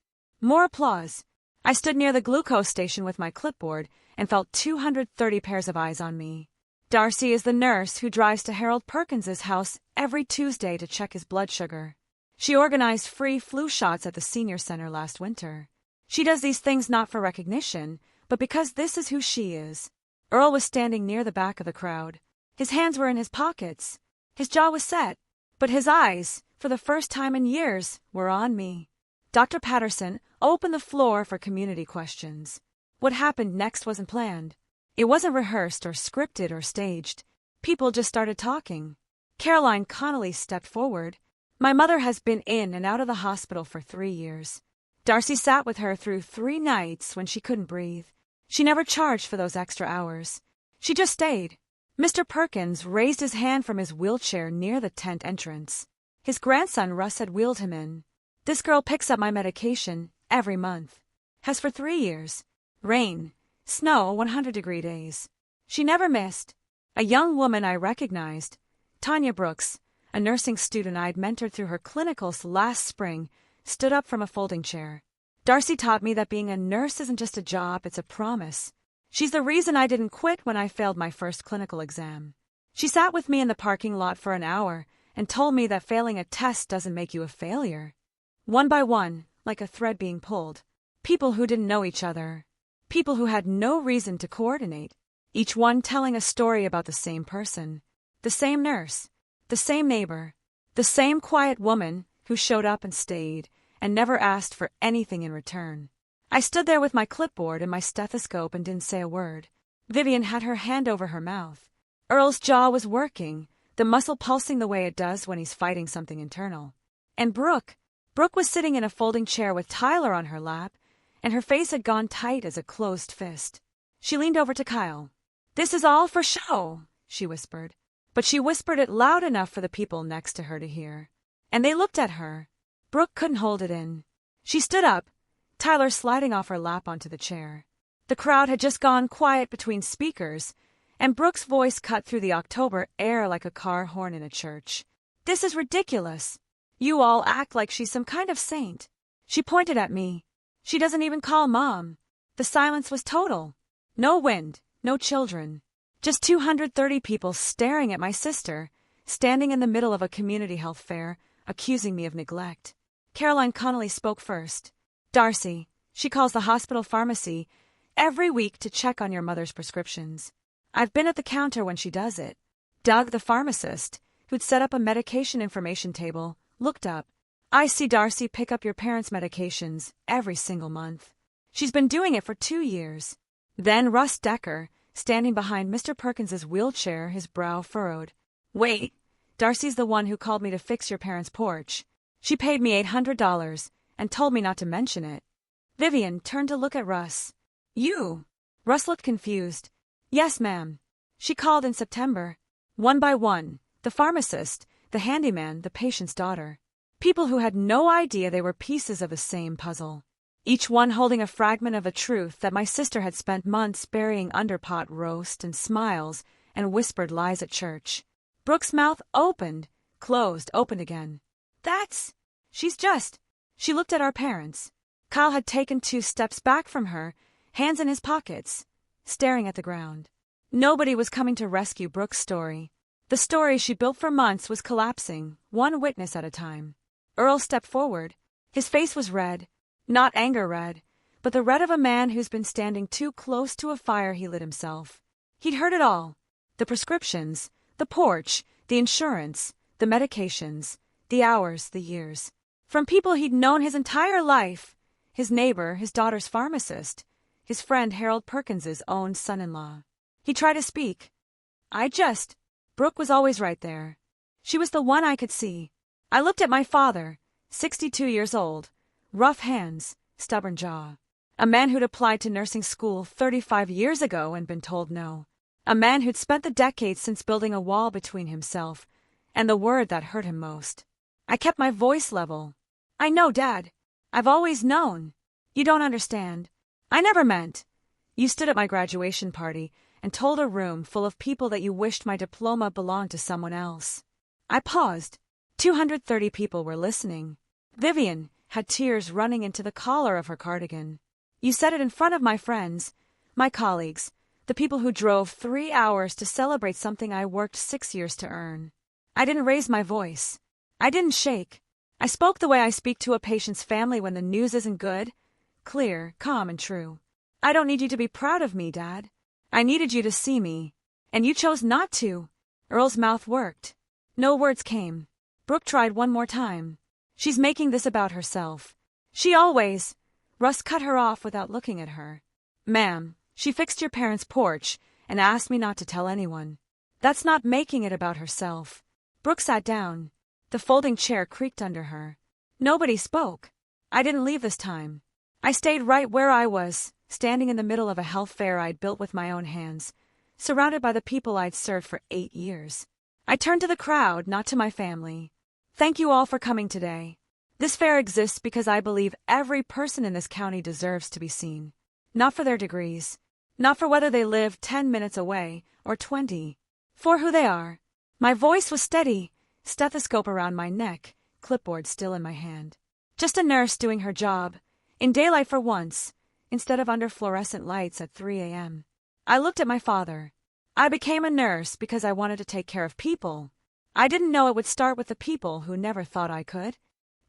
More applause. I stood near the glucose station with my clipboard and felt 230 pairs of eyes on me. Darcy is the nurse who drives to Harold Perkins's house every Tuesday to check his blood sugar. She organized free flu shots at the senior center last winter. She does these things not for recognition, but because this is who she is. Earl was standing near the back of the crowd. His hands were in his pockets. His jaw was set, but his eyes, for the first time in years, were on me. Dr. Patterson opened the floor for community questions. What happened next wasn't planned. It wasn't rehearsed or scripted or staged. People just started talking. Caroline Connolly stepped forward. My mother has been in and out of the hospital for 3 years. Darcy sat with her through 3 nights when she couldn't breathe. She never charged for those extra hours. She just stayed. Mr. Perkins raised his hand from his wheelchair near the tent entrance. His grandson Russ had wheeled him in. "This girl picks up my medication every month. Has for 3 years. Rain, snow, 100-degree days. She never missed." A young woman I recognized, Tanya Brooks, a nursing student I'd mentored through her clinicals last spring, stood up from a folding chair. "Darcy taught me that being a nurse isn't just a job, it's a promise. She's the reason I didn't quit when I failed my first clinical exam. She sat with me in the parking lot for an hour and told me that failing a test doesn't make you a failure." One by one, like a thread being pulled, people who didn't know each other. People who had no reason to coordinate, each one telling a story about the same person, the same nurse, the same neighbor, the same quiet woman who showed up and stayed and never asked for anything in return. I stood there with my clipboard and my stethoscope and didn't say a word. Vivian had her hand over her mouth. Earl's jaw was working, the muscle pulsing the way it does when he's fighting something internal. And Brooke was sitting in a folding chair with Tyler on her lap, and her face had gone tight as a closed fist. She leaned over to Kyle. "This is all for show," she whispered. But she whispered it loud enough for the people next to her to hear. And they looked at her. Brooke couldn't hold it in. She stood up, Tyler sliding off her lap onto the chair. The crowd had just gone quiet between speakers, and Brooke's voice cut through the October air like a car horn in a church. "This is ridiculous. You all act like she's some kind of saint. She pointed at me. She doesn't even call Mom. The silence was total. No wind, no children. Just 230 people staring at my sister, standing in the middle of a community health fair, accusing me of neglect. Caroline Connolly spoke first. Darcy, she calls the hospital pharmacy every week to check on your mother's prescriptions. I've been at the counter when she does it. Doug, the pharmacist, who'd set up a medication information table, looked up. I see Darcy pick up your parents' medications every single month. She's been doing it for 2 years. Then Russ Decker, standing behind Mr. Perkins's wheelchair, his brow furrowed. Wait, Darcy's the one who called me to fix your parents' porch. She paid me $800 and told me not to mention it. Vivian turned to look at Russ. You? Russ looked confused. Yes, ma'am. She called in September. One by one, the pharmacist, the handyman, the patient's daughter. People who had no idea they were pieces of the same puzzle. Each one holding a fragment of a truth that my sister had spent months burying under pot roast and smiles and whispered lies at church. Brooke's mouth opened, closed, opened again. She looked at our parents. Kyle had taken 2 steps back from her, hands in his pockets, staring at the ground. Nobody was coming to rescue Brooke's story. The story she built for months was collapsing, one witness at a time. Earl stepped forward. His face was red, not anger red, but the red of a man who's been standing too close to a fire he lit himself. He'd heard it all. The prescriptions, the porch, the insurance, the medications, the hours, the years. From people he'd known his entire life. His neighbor, his daughter's pharmacist, his friend Harold Perkins's own son-in-law. He tried to speak. Brooke was always right there. She was the one I could see. I looked at my father, 62 years old, rough hands, stubborn jaw. A man who'd applied to nursing school 35 years ago and been told no. A man who'd spent the decades since building a wall between himself and the word that hurt him most. I kept my voice level. I know, Dad. I've always known. You don't understand. I never meant. You stood at my graduation party and told a room full of people that you wished my diploma belonged to someone else. I paused. 230 people were listening. Vivian had tears running into the collar of her cardigan. You said it in front of my friends, my colleagues, the people who drove 3 hours to celebrate something I worked 6 years to earn. I didn't raise my voice. I didn't shake. I spoke the way I speak to a patient's family when the news isn't good. Clear, calm, and true. I don't need you to be proud of me, Dad. I needed you to see me. And you chose not to. Earl's mouth worked. No words came. Brooke tried one more time. She's making this about herself. She always. Russ cut her off without looking at her. Ma'am, she fixed your parents' porch and asked me not to tell anyone. That's not making it about herself. Brooke sat down. The folding chair creaked under her. Nobody spoke. I didn't leave this time. I stayed right where I was, standing in the middle of a health fair I'd built with my own hands, surrounded by the people I'd served for 8 years. I turned to the crowd, not to my family. Thank you all for coming today. This fair exists because I believe every person in this county deserves to be seen. Not for their degrees, not for whether they live 10 minutes away or 20. For who they are. My voice was steady, stethoscope around my neck, clipboard still in my hand. Just a nurse doing her job, in daylight for once, instead of under fluorescent lights at 3 a.m. I looked at my father. I became a nurse because I wanted to take care of people. I didn't know it would start with the people who never thought I could.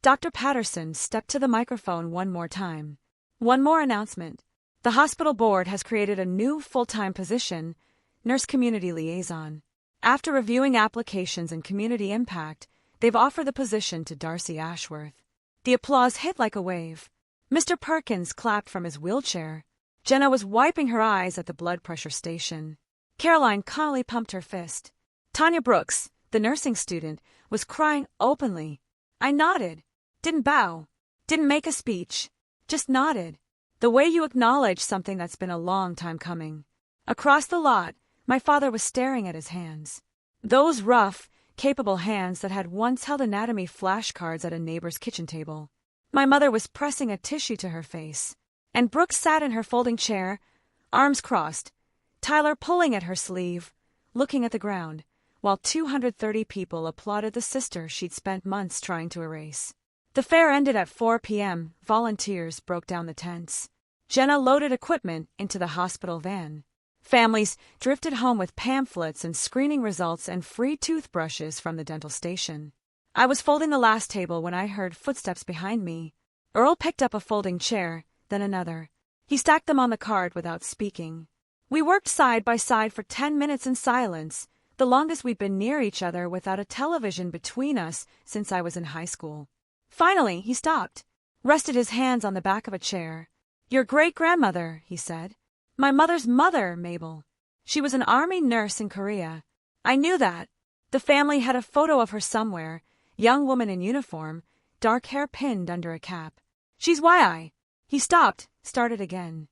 Dr. Patterson stepped to the microphone one more time. One more announcement. The hospital board has created a new full-time position, nurse community liaison. After reviewing applications and community impact, they've offered the position to Darcy Ashworth. The applause hit like a wave. Mr. Perkins clapped from his wheelchair. Jenna was wiping her eyes at the blood pressure station. Caroline Connolly pumped her fist. Tanya Brooks, the nursing student, was crying openly. I nodded. Didn't bow. Didn't make a speech. Just nodded. The way you acknowledge something that's been a long time coming. Across the lot, my father was staring at his hands. Those rough, capable hands that had once held anatomy flashcards at a neighbor's kitchen table. My mother was pressing a tissue to her face. And Brooke sat in her folding chair, arms crossed, Tyler pulling at her sleeve, looking at the ground, while 230 people applauded the sister she'd spent months trying to erase. The fair ended at 4 p.m. Volunteers broke down the tents. Jenna loaded equipment into the hospital van. Families drifted home with pamphlets and screening results and free toothbrushes from the dental station. I was folding the last table when I heard footsteps behind me. Earl picked up a folding chair, then another. He stacked them on the cart without speaking. We worked side by side for 10 minutes in silence, the longest we'd been near each other without a television between us since I was in high school. Finally, he stopped, rested his hands on the back of a chair. "Your great-grandmother," he said. "My mother's mother, Mabel. She was an army nurse in Korea. I knew that. The family had a photo of her somewhere, young woman in uniform, dark hair pinned under a cap. She's why I—" He stopped, started again.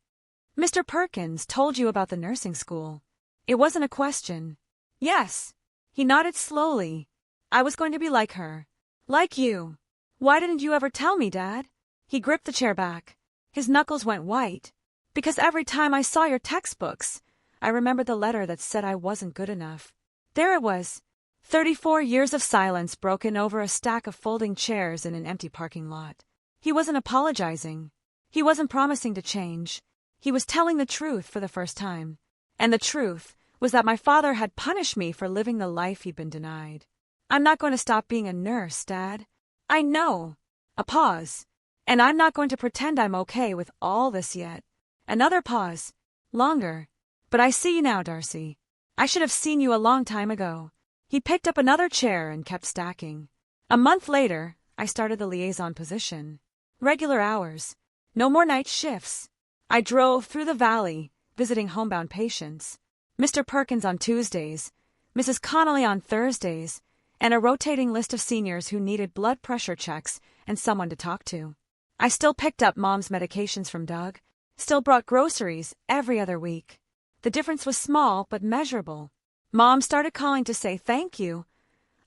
"Mr. Perkins told you about the nursing school." It wasn't a question. "Yes." He nodded slowly. "I was going to be like her. Like you. Why didn't you ever tell me, Dad?" He gripped the chair back. His knuckles went white. "Because every time I saw your textbooks, I remembered the letter that said I wasn't good enough." There it was. 34 years of silence broken over a stack of folding chairs in an empty parking lot. He wasn't apologizing. He wasn't promising to change. He was telling the truth for the first time. And the truth was that my father had punished me for living the life he'd been denied. "I'm not going to stop being a nurse, Dad. I know." A pause. "And I'm not going to pretend I'm okay with all this yet." Another pause. Longer. "But I see you now, Darcy. I should have seen you a long time ago." He picked up another chair and kept stacking. A month later, I started the liaison position. Regular hours. No more night shifts. I drove through the valley, visiting homebound patients. Mr. Perkins on Tuesdays, Mrs. Connolly on Thursdays, and a rotating list of seniors who needed blood pressure checks and someone to talk to. I still picked up Mom's medications from Doug, still brought groceries every other week. The difference was small but measurable. Mom started calling to say thank you,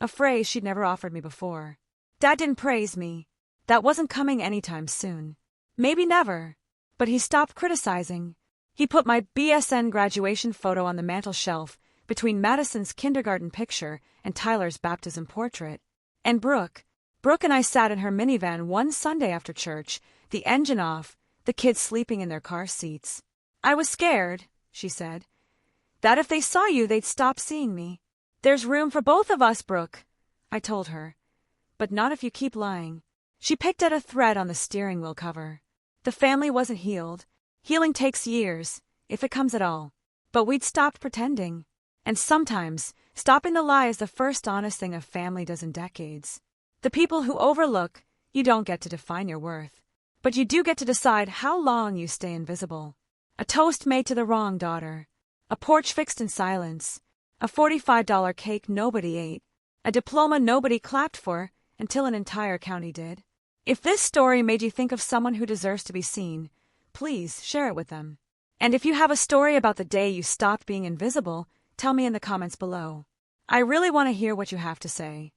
a phrase she'd never offered me before. Dad didn't praise me. That wasn't coming anytime soon. Maybe never. But he stopped criticizing. He put my BSN graduation photo on the mantel shelf between Madison's kindergarten picture and Tyler's baptism portrait. And Brooke and I sat in her minivan one Sunday after church, the engine off, the kids sleeping in their car seats. "I was scared," she said, "that if they saw you, they'd stop seeing me." "There's room for both of us, Brooke," I told her. "But not if you keep lying." She picked at a thread on the steering wheel cover. The family wasn't healed. Healing takes years, if it comes at all. But we'd stopped pretending. And sometimes, stopping the lie is the first honest thing a family does in decades. The people who overlook, you don't get to define your worth. But you do get to decide how long you stay invisible. A toast made to the wrong daughter. A porch fixed in silence. A $45 cake nobody ate. A diploma nobody clapped for until an entire county did. If this story made you think of someone who deserves to be seen, please share it with them. And if you have a story about the day you stopped being invisible, tell me in the comments below. I really want to hear what you have to say.